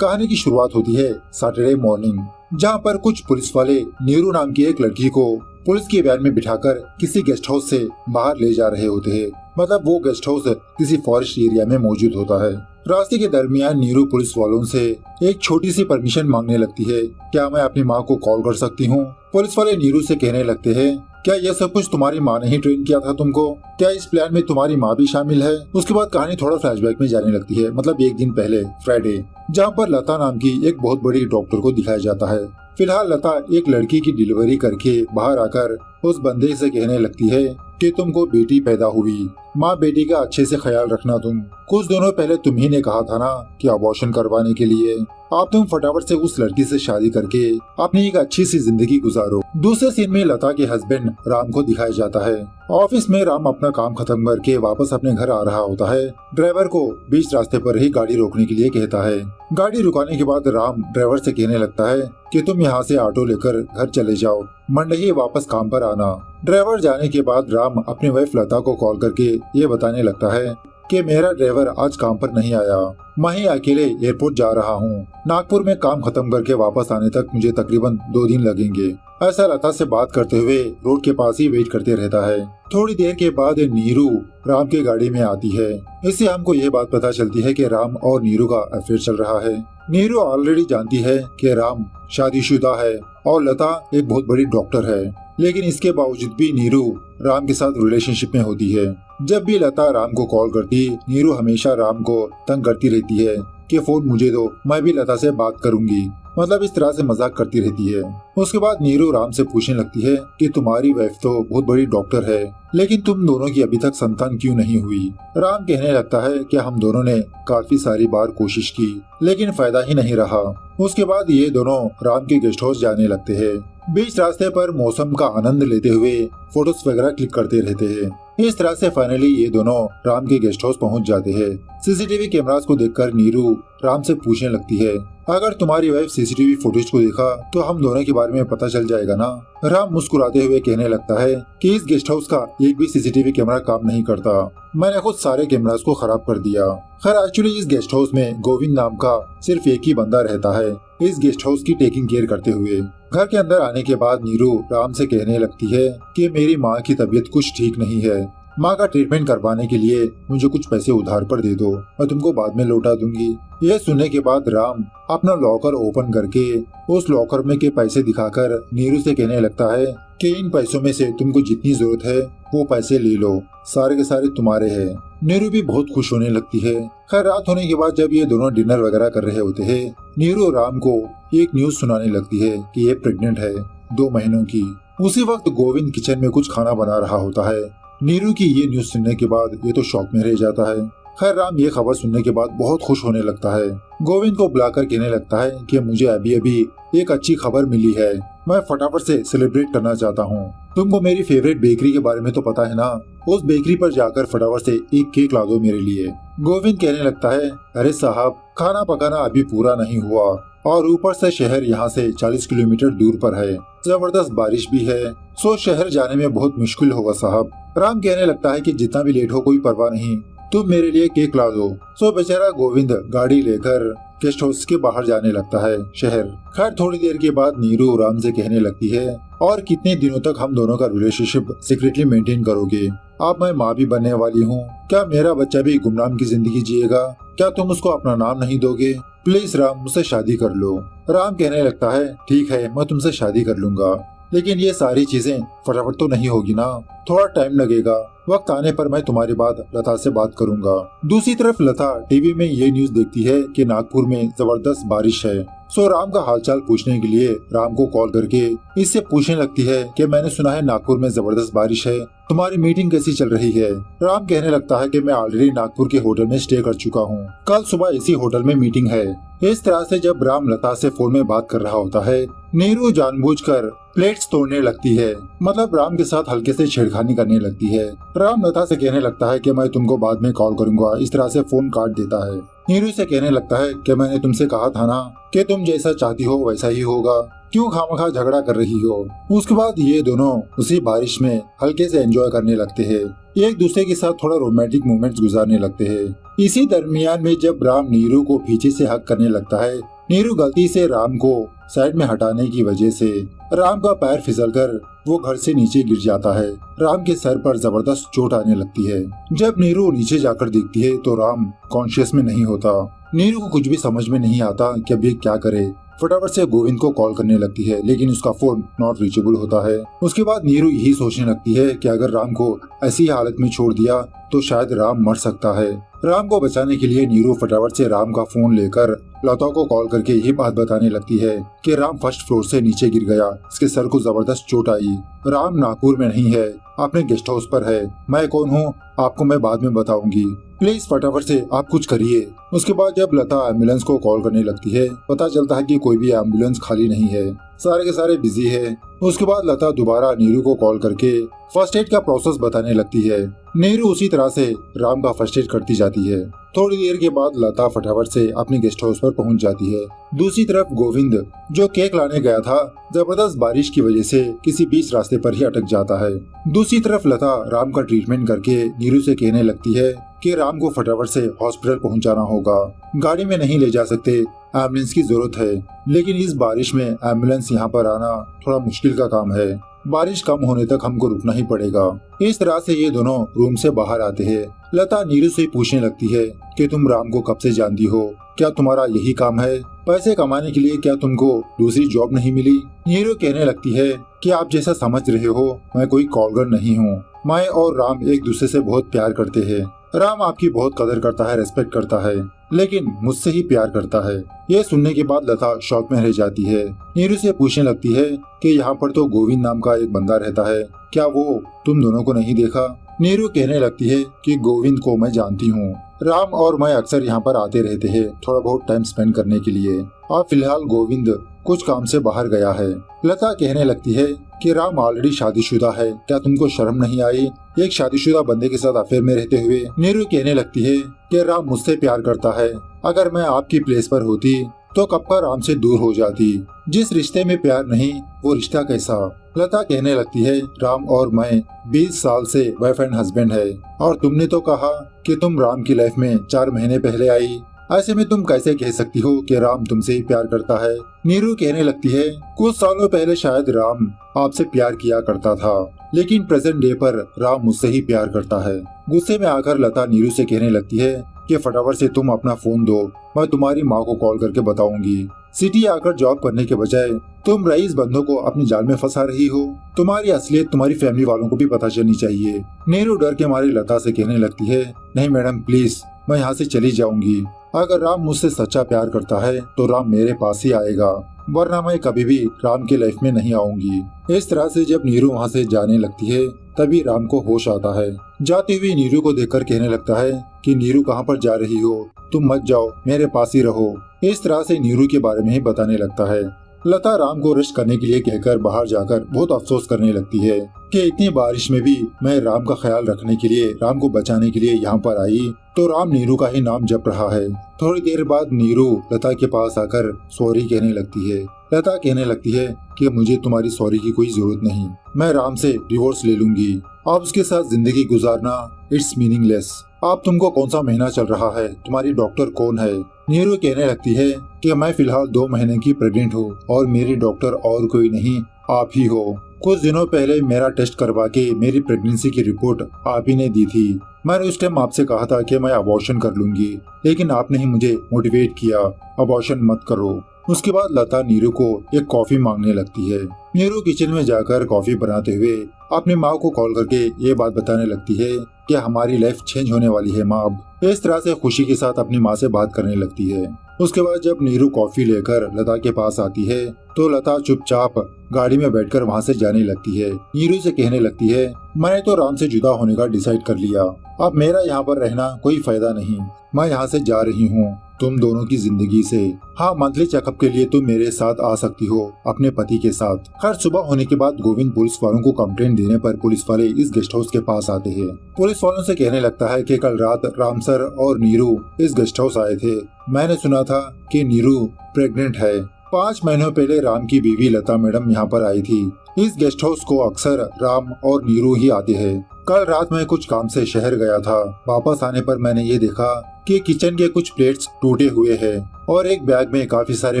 कहानी की शुरुआत होती है सैटरडे मॉर्निंग, जहाँ पर कुछ पुलिस वाले नीरू नाम की एक लड़की को पुलिस की वैन में बिठाकर किसी गेस्ट हाउस से बाहर ले जा रहे होते हैं। मतलब वो गेस्ट हाउस किसी फॉरेस्ट एरिया में मौजूद होता है। रास्ते के दरमियान नीरू पुलिस वालों से एक छोटी सी परमिशन मांगने लगती है। क्या मैं अपनी माँ को कॉल कर सकती हूँ? पुलिस वाले नीरू से कहने लगते हैं, क्या यह सब कुछ तुम्हारी माँ ने ही ट्रेन किया था तुमको? क्या इस प्लान में तुम्हारी माँ भी शामिल है? उसके बाद कहानी थोड़ा फ्लैशबैक में जाने लगती है। मतलब एक दिन पहले फ्राइडे, जहाँ पर लता नाम की एक बहुत बड़ी डॉक्टर को दिखाया जाता है। फिलहाल लता एक लड़की की डिलीवरी करके बाहर आकर उस बंदे से कहने लगती है कि तुमको बेटी पैदा हुई, माँ बेटी का अच्छे से ख्याल रखना। तुम कुछ दिनों पहले तुम ही ने कहा था ना कि अबॉर्शन करवाने के लिए। अब तुम फटाफट से उस लड़की से शादी करके अपनी एक अच्छी सी जिंदगी गुजारो। दूसरे सीन में लता के हस्बैंड राम को दिखाया जाता है। ऑफिस में राम अपना काम खत्म करके वापस अपने घर आ रहा होता है। ड्राइवर को बीच रास्ते पर ही गाड़ी रोकने के लिए कहता है। गाड़ी रुकाने के बाद राम ड्राइवर से कहने लगता है कि तुम यहाँ से ऑटो लेकर घर चले जाओ, मंडे ही वापस काम पर आना। ड्राइवर जाने के बाद राम अपनी वाइफ लता को कॉल करके ये बताने लगता है कि मेरा ड्राइवर आज काम पर नहीं आया, मैं ही अकेले एयरपोर्ट जा रहा हूँ। नागपुर में काम खत्म करके वापस आने तक मुझे तकरीबन 2 दिन लगेंगे। ऐसा लता से बात करते हुए रोड के पास ही वेट करते रहता है। थोड़ी देर के बाद नीरू राम की गाड़ी में आती है। इससे हमको ये बात पता चलती है कि राम और नीरू का अफेयर चल रहा है। नीरू ऑलरेडी जानती है कि राम शादीशुदा है और लता एक बहुत बड़ी डॉक्टर है, लेकिन इसके बावजूद भी नीरू राम के साथ रिलेशनशिप में होती है। जब भी लता राम को कॉल करती, नीरू हमेशा राम को तंग करती रहती है कि फोन मुझे दो, मैं भी लता से बात करूंगी। मतलब इस तरह से मजाक करती रहती है। उसके बाद नीरू राम से पूछने लगती है कि तुम्हारी वाइफ तो बहुत बड़ी डॉक्टर है, लेकिन तुम दोनों की अभी तक संतान क्यों नहीं हुई? राम कहने लगता है कि हम दोनों ने काफी सारी बार कोशिश की, लेकिन फायदा ही नहीं रहा। उसके बाद ये दोनों राम के गेस्ट हाउस जाने लगते हैं। बीच रास्ते पर मौसम का आनंद लेते हुए फोटोज वगैरह क्लिक करते रहते हैं। इस तरह से फाइनली ये दोनों राम के गेस्ट हाउस पहुंच जाते हैं। सीसीटीवी कैमरास को देखकर नीरू राम से पूछने लगती है, अगर तुम्हारी वाइफ सीसीटीवी फुटेज को देखा तो हम दोनों के बारे में पता चल जाएगा ना? राम मुस्कुराते हुए कहने लगता है कि इस गेस्ट हाउस का एक भी सीसीटीवी कैमरा काम नहीं करता, मैंने खुद सारे कैमरास को खराब कर दिया। खैर एक्चुअली इस गेस्ट हाउस में गोविंद नाम का सिर्फ एक ही बंदा रहता है, इस गेस्ट हाउस की टेकिंग केयर करते हुए। घर के अंदर आने के बाद नीरू राम से कहने लगती है कि मेरी माँ की तबीयत कुछ ठीक नहीं है, माँ का ट्रीटमेंट करवाने के लिए मुझे कुछ पैसे उधार पर दे दो, मैं तुमको बाद में लौटा दूंगी। यह सुनने के बाद राम अपना लॉकर ओपन करके उस लॉकर में के पैसे दिखाकर नीरू से कहने लगता है कि इन पैसों में से तुमको जितनी जरूरत है वो पैसे ले लो, सारे के सारे तुम्हारे हैं। नीरू भी बहुत खुश होने लगती है। खैर रात होने के बाद जब ये दोनों डिनर वगैरह कर रहे होते हैं, नीरू राम को एक न्यूज सुनाने लगती है कि ये प्रेग्नेंट है 2 महीनों की। उसी वक्त गोविंद किचन में कुछ खाना बना रहा होता है। नीरू की ये न्यूज सुनने के बाद ये तो शॉक में रह जाता है। खैर राम ये खबर सुनने के बाद बहुत खुश होने लगता है। गोविंद को बुलाकर कहने लगता है कि मुझे अभी अभी एक अच्छी खबर मिली है, मैं फटाफट से सेलिब्रेट करना चाहता हूँ। तुमको मेरी फेवरेट बेकरी के बारे में तो पता है ना, उस बेकरी पर जाकर फटाफट से एक केक ला दो मेरे लिए। गोविंद कहने लगता है, अरे साहब खाना पकाना अभी पूरा नहीं हुआ और ऊपर से शहर यहाँ से 40 किलोमीटर दूर पर है, जबरदस्त बारिश भी है, सो शहर जाने में बहुत मुश्किल होगा साहब। राम कहने लगता है कि जितना भी लेट हो कोई परवाह नहीं, तुम मेरे लिए केक ला दो। सो बेचारा गोविंद गाड़ी लेकर गेस्ट हाउस के बाहर जाने लगता है शहर। खैर थोड़ी देर के बाद नीरू राम से कहने लगती है, और कितने दिनों तक हम दोनों का रिलेशनशिप सीक्रेटली मेंटेन करोगे? अब मैं माँ भी बनने वाली हूँ, क्या मेरा बच्चा भी गुमनाम की जिंदगी जिएगा? क्या तुम उसको अपना नाम नहीं दोगे? प्लीज राम मुझसे शादी कर लो। राम कहने लगता है, ठीक है मैं तुमसे शादी कर लूंगा, लेकिन ये सारी चीजें फटाफट तो नहीं होगी ना, थोड़ा टाइम लगेगा, वक्त आने पर मैं तुम्हारी बात लता से बात करूंगा। दूसरी तरफ लता टीवी में ये न्यूज देखती है कि नागपुर में जबरदस्त बारिश है। सो राम का हालचाल पूछने के लिए राम को कॉल करके इससे पूछने लगती है कि मैंने सुना है नागपुर में जबरदस्त बारिश है, तुम्हारी मीटिंग कैसी चल रही है? राम कहने लगता है कि मैं ऑलरेडी नागपुर के होटल में स्टे कर चुका हूँ, कल सुबह इसी होटल में मीटिंग है। इस तरह से जब राम लता से फोन में बात कर रहा होता है, नीरू जानबूझकर प्लेट्स तोड़ने लगती है। मतलब राम के साथ हल्के से छेड़खानी करने लगती है। राम लता से कहने लगता है कि मैं तुमको बाद में कॉल करूंगा, इस तरह से फोन काट देता है। नीरू से कहने लगता है कि मैंने तुमसे कहा था ना कि तुम जैसा चाहती हो वैसा ही होगा, क्यों खामखा झगड़ा कर रही हो? उसके बाद ये दोनों उसी बारिश में हल्के से एंजॉय करने लगते हैं, एक दूसरे के साथ थोड़ा रोमांटिक मोमेंट्स गुजारने लगते हैं। इसी दरमियान में जब राम नीरू को पीछे से हक करने लगता है, नीरू गलती से राम को साइड में हटाने की वजह से राम का पैर फिसलकर वो घर से नीचे गिर जाता है। राम के सर पर जबरदस्त चोट आने लगती है। जब नीरू नीचे जाकर देखती है तो राम कॉन्शियस में नहीं होता। नीरू को कुछ भी समझ में नहीं आता कि अब ये क्या करे। फटाफट से गोविंद को कॉल करने लगती है, लेकिन उसका फोन नॉट रीचेबल होता है। उसके बाद नीरू यही सोचने लगती है कि अगर राम को ऐसी हालत में छोड़ दिया तो शायद राम मर सकता है। राम को बचाने के लिए नीरू फटाफट से राम का फोन लेकर लता को कॉल करके ये बात बताने लगती है कि राम फर्स्ट फ्लोर से नीचे गिर गया, इसके सर को जबरदस्त चोट आई। राम नागपुर में नहीं है, अपने गेस्ट हाउस पर है। मैं कौन हूँ आपको मैं बाद में बताऊंगी, प्लीज फटाफट से आप कुछ करिए। उसके बाद जब लता एम्बुलेंस को कॉल करने लगती है, पता चलता है कि कोई भी एम्बुलेंस खाली नहीं है, सारे के सारे बिजी है। उसके बाद लता दोबारा नीरू को कॉल करके फर्स्ट एड का प्रोसेस बताने लगती है। नीरू उसी तरह से राम का फर्स्ट एड करती जाती है। थोड़ी देर के बाद लता फटाफट से अपने गेस्ट हाउस पर पहुंच जाती है। दूसरी तरफ गोविंद जो केक लाने गया था, जबरदस्त बारिश की वजह से किसी बीच रास्ते पर ही अटक जाता है। दूसरी तरफ लता राम का ट्रीटमेंट करके नीरू से कहने लगती है कि राम को फटाफट से हॉस्पिटल पहुंचाना होगा, गाड़ी में नहीं ले जा सकते, एम्बुलेंस की जरूरत है। लेकिन इस बारिश में एम्बुलेंस यहाँ पर आना थोड़ा मुश्किल का काम है, बारिश कम होने तक हमको रुकना ही पड़ेगा। इस तरह से ये दोनों रूम से बाहर आते हैं। लता नीरू से पूछने लगती है कि तुम राम को कब से जानती हो, क्या तुम्हारा यही काम है, पैसे कमाने के लिए क्या तुमको दूसरी जॉब नहीं मिली। नीरू कहने लगती है कि आप जैसा समझ रहे हो मैं कोई कॉलगर नहीं हूँ, मैं और राम एक दूसरे से बहुत प्यार करते हैं। राम आपकी बहुत कदर करता है, रेस्पेक्ट करता है, लेकिन मुझसे ही प्यार करता है। ये सुनने के बाद लता शॉक में रह जाती है। नीरू से पूछने लगती है कि यहाँ पर तो गोविंद नाम का एक बंदा रहता है, क्या वो तुम दोनों को नहीं देखा। नीरू कहने लगती है कि गोविंद को मैं जानती हूँ, राम और मैं अक्सर यहाँ पर आते रहते हैं थोड़ा बहुत टाइम स्पेंड करने के लिए, और फिलहाल गोविंद कुछ काम से बाहर गया है। लता कहने लगती है कि राम ऑलरेडी शादीशुदा है, क्या तुमको शर्म नहीं आई एक शादीशुदा बंदे के साथ अफेयर में रहते हुए। नीरू कहने लगती है कि राम मुझसे प्यार करता है, अगर मैं आपकी प्लेस पर होती तो कब का राम से दूर हो जाती, जिस रिश्ते में प्यार नहीं वो रिश्ता कैसा। लता कहने लगती है राम और मैं 20 साल से वाइफ एंड हस्बैंड है, और तुमने तो कहा कि तुम राम की लाइफ में 4 महीने पहले आई, ऐसे में तुम कैसे कह सकती हो कि राम तुमसे ही प्यार करता है। नीरू कहने लगती है कुछ सालों पहले शायद राम आपसे प्यार किया करता था, लेकिन प्रेजेंट डे पर राम मुझसे ही प्यार करता है। गुस्से में आकर लता नीरू से कहने लगती है कि फटाफट से तुम अपना फोन दो, मैं तुम्हारी माँ को कॉल करके बताऊंगी। सिटी आकर जॉब करने के बजाय तुम रईस बंदों को अपनी जाल में फंसा रही हो, तुम्हारी असलियत तुम्हारी फैमिली वालों को भी पता चलनी चाहिए। नीरू डर के मारे लता से कहने लगती है नहीं मैडम प्लीज, मैं यहाँ से चली जाऊंगी। अगर राम मुझसे सच्चा प्यार करता है तो राम मेरे पास ही आएगा, वरना मैं कभी भी राम की लाइफ में नहीं आऊंगी। इस तरह से जब नीरू वहाँ से जाने लगती है तभी राम को होश आता है। जाती हुई नीरू को देखकर कहने लगता है कि नीरू कहाँ पर जा रही हो, तुम मत जाओ, मेरे पास ही रहो। इस तरह से नीरू के बारे में ही बताने लगता है। लता राम को रेस्ट करने के लिए कहकर बाहर जाकर बहुत अफसोस करने लगती है कि इतनी बारिश में भी मैं राम का ख्याल रखने के लिए, राम को बचाने के लिए यहाँ पर आई तो राम नीरू का ही नाम जप रहा है। थोड़ी देर बाद नीरू लता के पास आकर सॉरी कहने लगती है। लता कहने लगती है कि मुझे तुम्हारी सॉरी की कोई जरूरत नहीं, मैं राम से डिवोर्स ले लूंगी, आप उसके साथ जिंदगी गुजारना इट्स मीनिंगलेस। आप तुमको कौन सा महीना चल रहा है, तुम्हारी डॉक्टर कौन है। नीरू कहने लगती है कि मैं फिलहाल 2 महीने की प्रेग्नेंट हूँ और मेरी डॉक्टर और कोई नहीं आप ही हो। कुछ दिनों पहले मेरा टेस्ट करवा के मेरी प्रेगनेंसी की रिपोर्ट आप ही ने दी थी। मैंने उस टाइम आपसे कहा था कि मैं अबॉर्शन कर लूंगी, लेकिन आपने ही मुझे मोटिवेट किया अबॉर्शन मत करो। उसके बाद लता नीरू को एक कॉफी मांगने लगती है। नीरू किचन में जाकर कॉफी बनाते हुए अपनी माँ को कॉल करके ये बात बताने लगती है कि हमारी लाइफ चेंज होने वाली है माँ। इस तरह से खुशी के साथ अपनी माँ से बात करने लगती है। उसके बाद जब नीरू कॉफी लेकर लता के पास आती है तो लता चुपचाप गाड़ी में बैठकर वहाँ से जाने लगती है। नीरू से कहने लगती है मैंने तो राम से जुदा होने का डिसाइड कर लिया, अब मेरा यहाँ पर रहना कोई फायदा नहीं, मैं यहाँ से जा रही हूँ तुम दोनों की जिंदगी से। हाँ, मंथली चेकअप के लिए तुम मेरे साथ आ सकती हो अपने पति के साथ। हर सुबह होने के बाद गोविंद पुलिस वालों को कंप्लेंट देने पर पुलिस वाले इस गेस्ट हाउस के पास आते हैं। पुलिस वालों से कहने लगता है कि कल रात राम सर और नीरू इस गेस्ट हाउस आए थे, मैंने सुना था कि नीरू प्रेग्नेंट है। 5 महीनों पहले राम की बीवी लता मैडम यहाँ पर आई थी। इस गेस्ट हाउस को अक्सर राम और नीरू ही आते हैं। कल रात मैं कुछ काम से शहर गया था। वापस आने पर मैंने ये देखा कि किचन के कुछ प्लेट्स टूटे हुए हैं और एक बैग में काफी सारे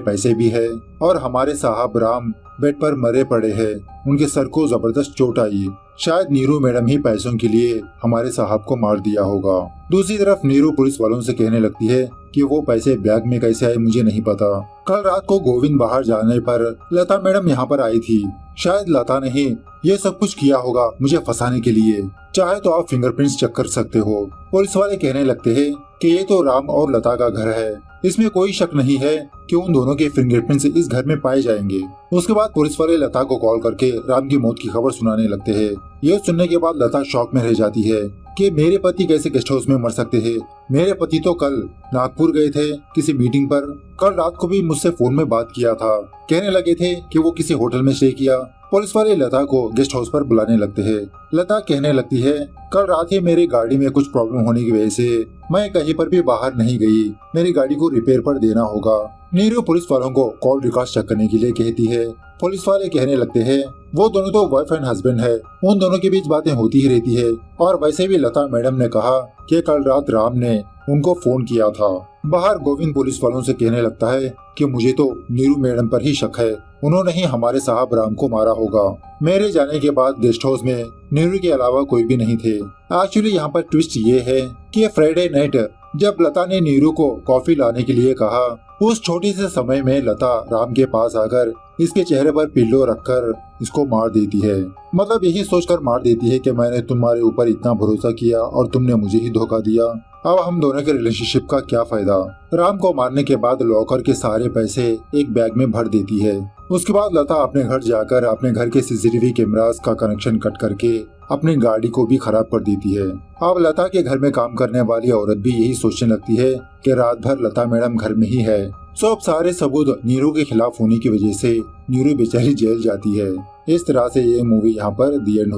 पैसे भी है और हमारे साहब राम बेड पर मरे पड़े हैं। उनके सर को जबरदस्त चोट आई। शायद नीरू मैडम ही पैसों के लिए हमारे साहब को मार दिया होगा। दूसरी तरफ नीरू पुलिस वालों से कहने लगती है कि वो पैसे बैग में कैसे आए मुझे नहीं पता। कल रात को गोविंद बाहर जाने पर लता मैडम यहाँ पर आई थी। शायद लता ने ही ये सब कुछ किया होगा मुझे फंसाने के लिए। चाहे तो आप फिंगरप्रिंट्स चेक कर सकते हो। पुलिस वाले कहने लगते हैं कि ये तो राम और लता का घर है, इसमें कोई शक नहीं है कि उन दोनों के फिंगरप्रिंट्स इस घर में पाए जाएंगे। उसके बाद पुलिस वाले लता को कॉल करके राम की मौत की खबर सुनाने लगते हैं। ये सुनने के बाद लता शॉक में रह जाती है कि मेरे पति कैसे गेस्ट हाउस में मर सकते हैं। मेरे पति तो कल नागपुर गए थे किसी मीटिंग पर। कल रात को भी मुझसे फोन में बात किया था। कहने लगे थे कि वो किसी होटल में स्टे किया। पुलिस वाले लता को गेस्ट हाउस पर बुलाने लगते हैं। लता कहने लगती है कल रात ही मेरी गाड़ी में कुछ प्रॉब्लम होने की वजह से मैं कहीं पर भी बाहर नहीं गई। मेरी गाड़ी को रिपेयर पर देना होगा। नीरू पुलिस वालों को कॉल रिकॉर्ड चेक करने के लिए कहती है। पुलिस वाले कहने लगते हैं वो दोनों तो वाइफ एंड हस्बैंड है, उन दोनों के बीच बातें होती ही रहती है। और वैसे भी लता मैडम ने कहा कि कल रात राम ने उनको फोन किया था। बाहर गोविंद पुलिस वालों से कहने लगता है कि मुझे तो नीरू मैडम पर ही शक है, उन्होंने ही हमारे साहब राम को मारा होगा। मेरे जाने के बाद गेस्ट हाउस में नीरू के अलावा कोई भी नहीं थे। एक्चुअली यहाँ पर ट्विस्ट ये है कि फ्राइडे नाइट जब लता ने नीरू को कॉफी लाने के लिए कहा, उस छोटे से समय में लता राम के पास आकर इसके चेहरे पर पिल्लो रखकर इसको मार देती है। मतलब यही सोचकर मार देती है कि मैंने तुम्हारे ऊपर इतना भरोसा किया और तुमने मुझे ही धोखा दिया। अब हम दोनों के रिलेशनशिप का क्या फायदा। राम को मारने के बाद लॉकर के सारे पैसे एक बैग में भर देती है। उसके बाद लता अपने घर जाकर अपने घर के सीसीटीवी कैमरास का कनेक्शन कट करके अपनी गाड़ी को भी खराब कर देती है। अब लता के घर में काम करने वाली औरत भी यही सोचने लगती है कि रात भर लता मैडम घर में ही है। सो अब सारे सबूत नीरू के खिलाफ होने की वजह से नीरू बेचारी जेल जाती है। इस तरह से ये मूवी यहाँ पर दी एंड